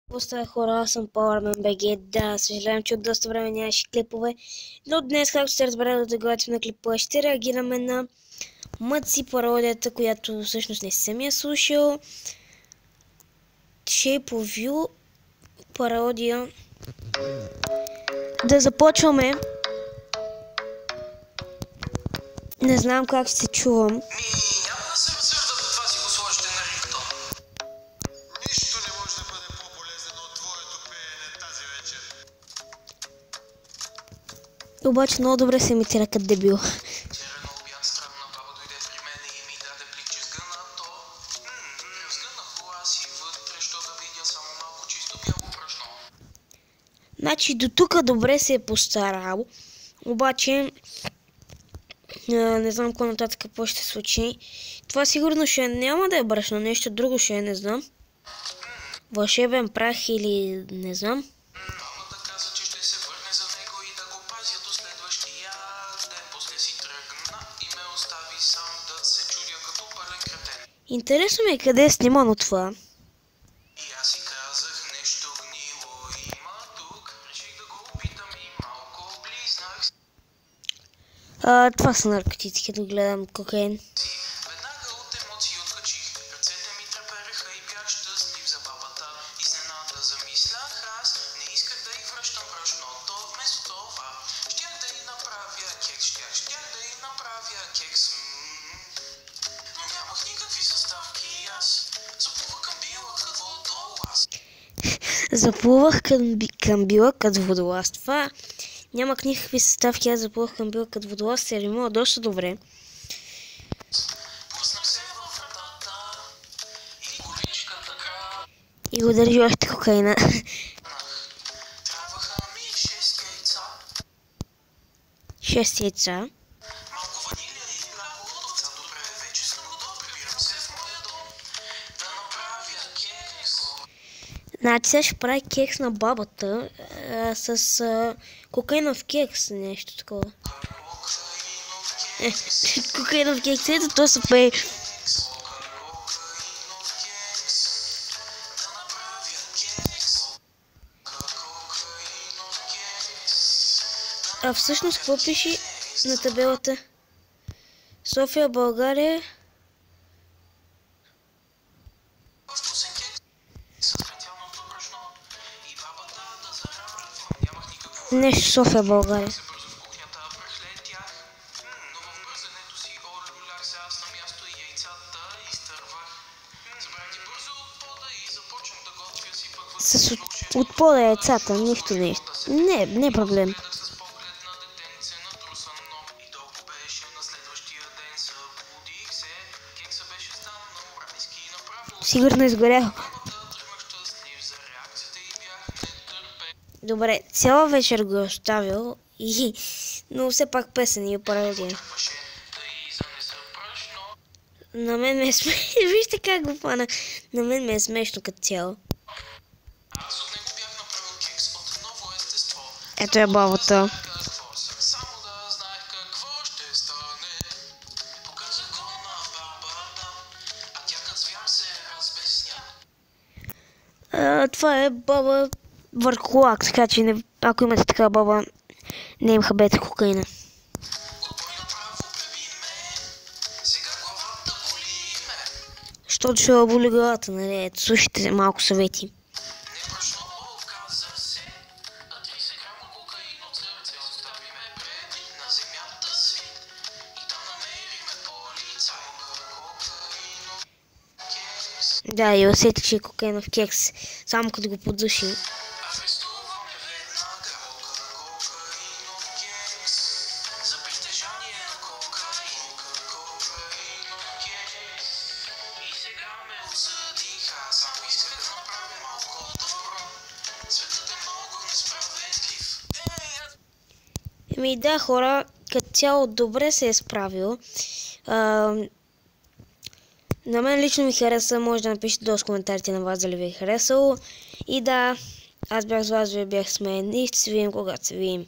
Поста хора, аз съм Powerman BG. Да, съжалявам, че от доста време нямаше клипове, но днес, както сте разбрали от заглавието на клипа, ще реагираме на Мъци пародията, която всъщност не съм я слушал. Shape of You пародия. Да започваме. Не знам как ще се чувам. Обаче много добре се имитира като дебил. Значи до тук добре се е постарал, обаче не знам какво нататък какво ще се случи. Това сигурно ще няма да е брашно, нещо друго ще е, не знам. Вълшебен прах или не знам. Интересно ми е къде е снимано това. Това са наркотици, да гледам кокаин. Заплувах към била като водолаз. Това нямах никакви съставки, аз заплувах към била като водолаз, се римува доста добре. И го държи още кокаина. 6 яйца. Значи сега ще прави кекс на бабата с кокаинов кекс, нещо такова. Кокаинов кекс, ето то се пее. А всъщност какво пише на табелата? София, България. Нещо София, България. С от пода яйцата, нищо нещо. Не е проблем. Сигурно изгорял. Добре, цяла вечер го е оставил, но все пак песен и пародия. На мен ме е смешно. Вижте как го фана. На мен ме е смешно като цяло. Ето е бабата. Това е баба върху лак, така че ако имате такава баба, не им хабете кокаина. Защото ще боли главата, нали? Ето, слушайте малко съвети. Да, и усети, че е кокаинов кекс, само като го подуши. Да, хора, като цяло добре се е справил. На мен лично ми хареса, може да напишете долу в коментарите на вас дали ви е харесало. И да, аз бях с вас, вие бях с мен и ще се видим когато се видим.